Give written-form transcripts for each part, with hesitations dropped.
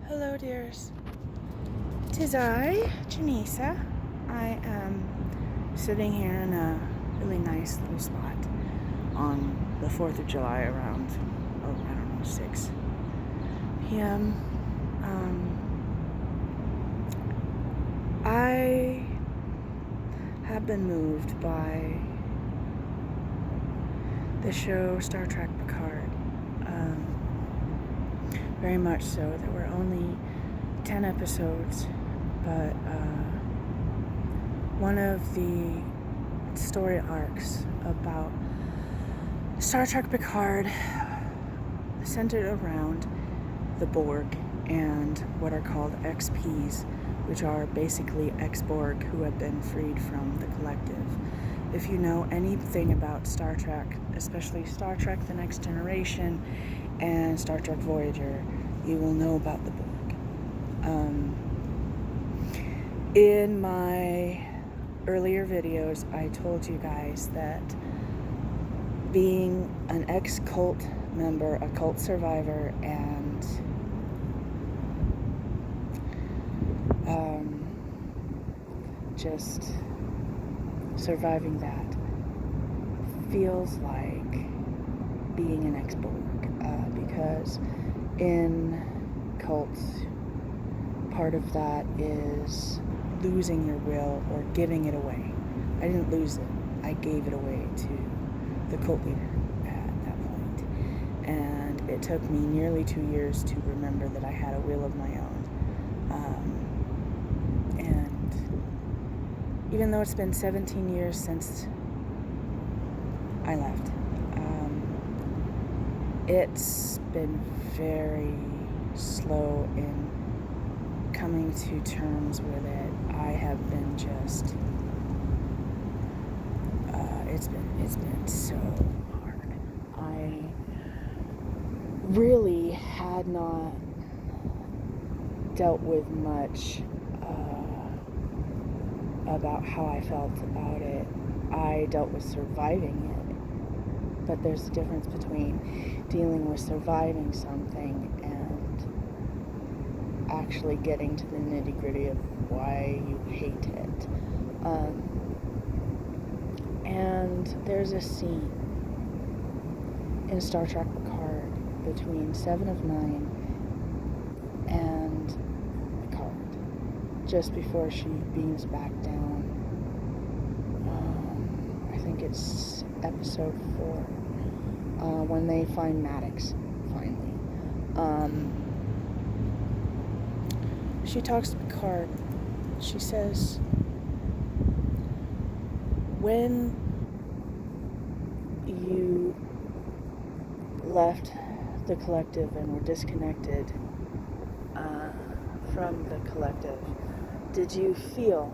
Hello, dears. 'Tis I, Janisa. I am sitting here in a really nice little spot on the 4th of July around, 6 p.m. I have been moved by the show Star Trek Picard. Very much so. There were only 10 episodes, but one of the story arcs about Star Trek Picard centered around the Borg and what are called XPs, which are basically ex-Borg who have been freed from the collective. If you know anything about Star Trek, especially Star Trek The Next Generation and Star Trek Voyager, you will know about the Borg. In my earlier videos, I told you guys that being an ex-cult member, a cult survivor, and just surviving that feels like being an ex-Borg, because in cults, part of that is losing your will or giving it away. I didn't lose it. I gave it away to the cult leader at that point. And it took me nearly 2 years to remember that I had a will of my own. And even though it's been 17 years since I left, it's been very slow in coming to terms with it. I have been just it's been so hard. I really had not dealt with much about how I felt about it. I dealt with surviving it, but there's a difference between dealing with surviving something and actually getting to the nitty-gritty of why you hate it. And there's a scene in Star Trek Picard between Seven of Nine and Picard, just before she beams back down. I think it's episode 4, when they find Maddox, finally. She talks to Picard. She says, when you left the collective and were disconnected from the collective, did you feel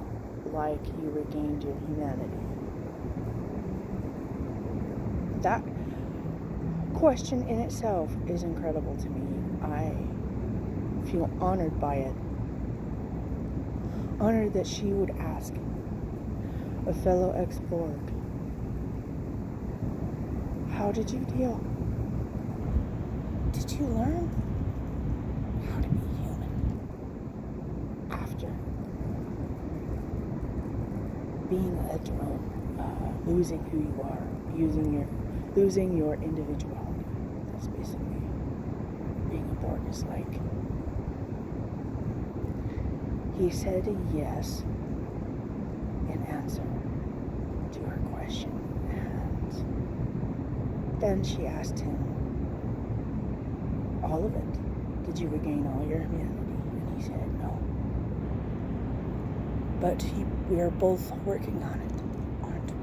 like you regained your humanity? That question in itself is incredible to me. I feel honored by it. Honored that she would ask a fellow ex-Borg, how did you deal? Did you learn how to be human after being a drone, losing who you are, losing your individuality? That's basically being a Borg is like. He said yes in answer to her question, and then she asked him, all of it? Did you regain all your humanity? And he said no. But we are both working on it, aren't we?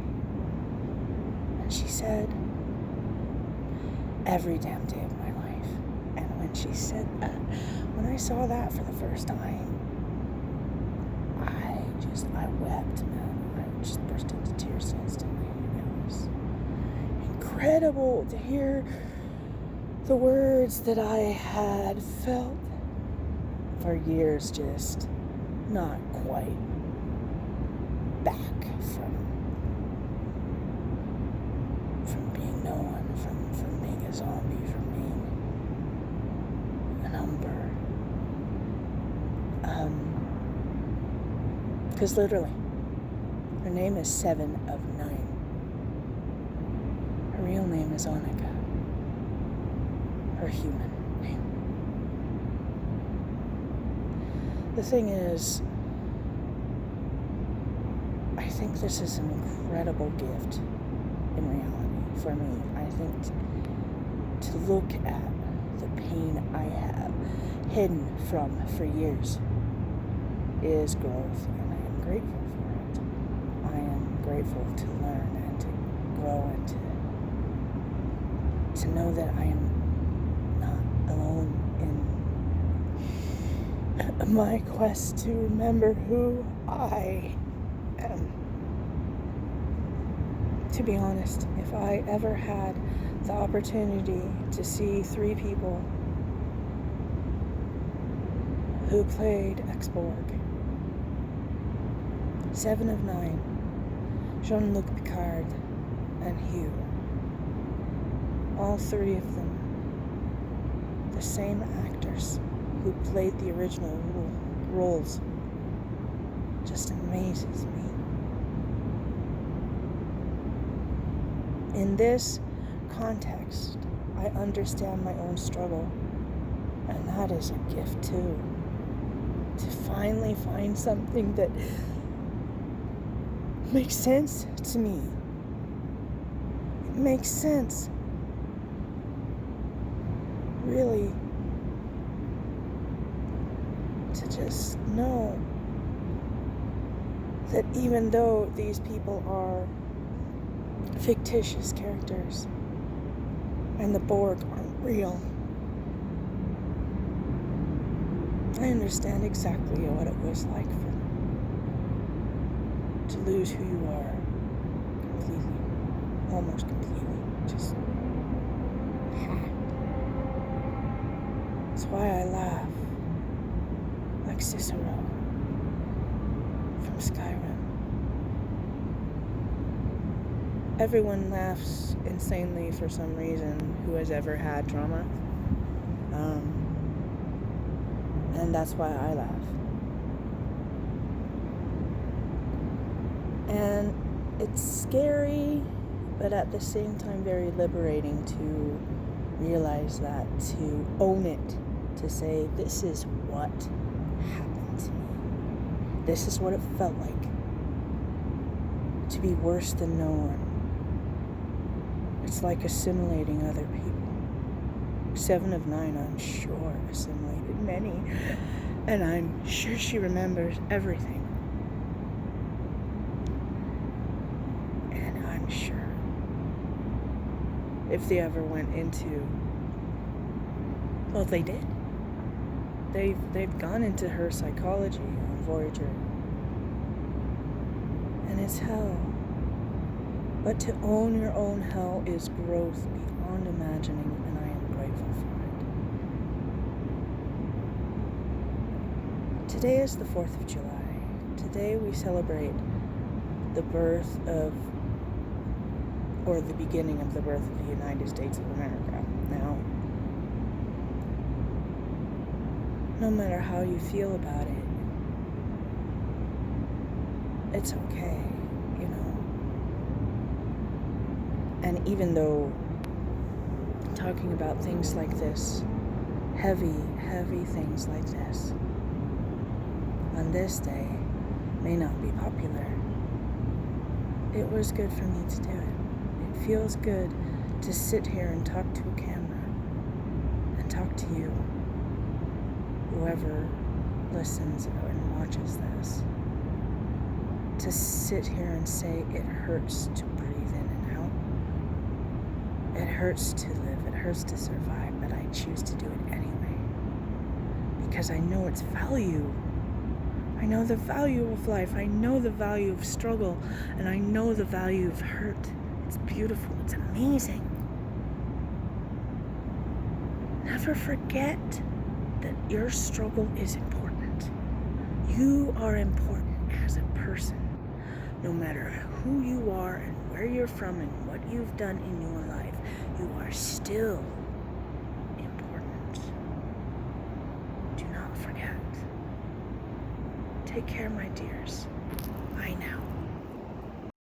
And she said, every damn day of my life. And when she said that, when I saw that for the first time, I wept, man. I just burst into tears instantly. It was incredible to hear the words that I had felt for years, just not quite back from being no one, from being a zombie, from being a number. Because literally, her name is 7 of 9. Her real name is Annika. Her human name. The thing is, I think this is an incredible gift in reality for me. I think to look at the pain I have hidden from for years is growth, and I am grateful for it. I am grateful to learn and to grow and to know that I am not alone in my quest to remember who I am. To be honest, if I ever had the opportunity to see 3 people who played ex-Borg, 7 of 9, Jean-Luc Picard and Hugh, all 3 of them, the same actors who played the original roles, just amazes me. In this context, I understand my own struggle, and that is a gift too. To finally find something that makes sense to me. It makes sense. Really. To just know that even though these people are fictitious characters and the Borg aren't real, I understand exactly what it was like for them to lose who you are completely, almost completely, just that's why I laugh like Cicero from Skyrim. Everyone laughs insanely for some reason who has ever had trauma. And that's why I laugh. And it's scary, but at the same time very liberating to realize that, to own it, to say, this is what happened to me. This is what it felt like to be worse than no one. It's like assimilating other people. 7 of 9, I'm sure, assimilated many, and I'm sure she remembers everything. And I'm sure if they ever went into, well, they did. They've gone into her psychology on Voyager, and it's hell. But to own your own hell is growth beyond imagining, and I am grateful for it. Today is the 4th of July. Today we celebrate the birth of, or the beginning of the birth of the United States of America. Now, no matter how you feel about it, it's okay, you know. And even though talking about things like this, heavy things like this, on this day may not be popular, it was good for me to do it. It feels good to sit here and talk to a camera and talk to you, whoever listens and watches this, to sit here and say it hurts to breathe in and out. It hurts to live, it hurts to survive, but I choose to do it anyway. Because I know its value. I know the value of life. I know the value of struggle. And I know the value of hurt. It's beautiful. It's amazing. Never forget that your struggle is important. You are important as a person. No matter who you are and where you're from and what you've done in your life, you are still important. Do not forget. Take care, my dears.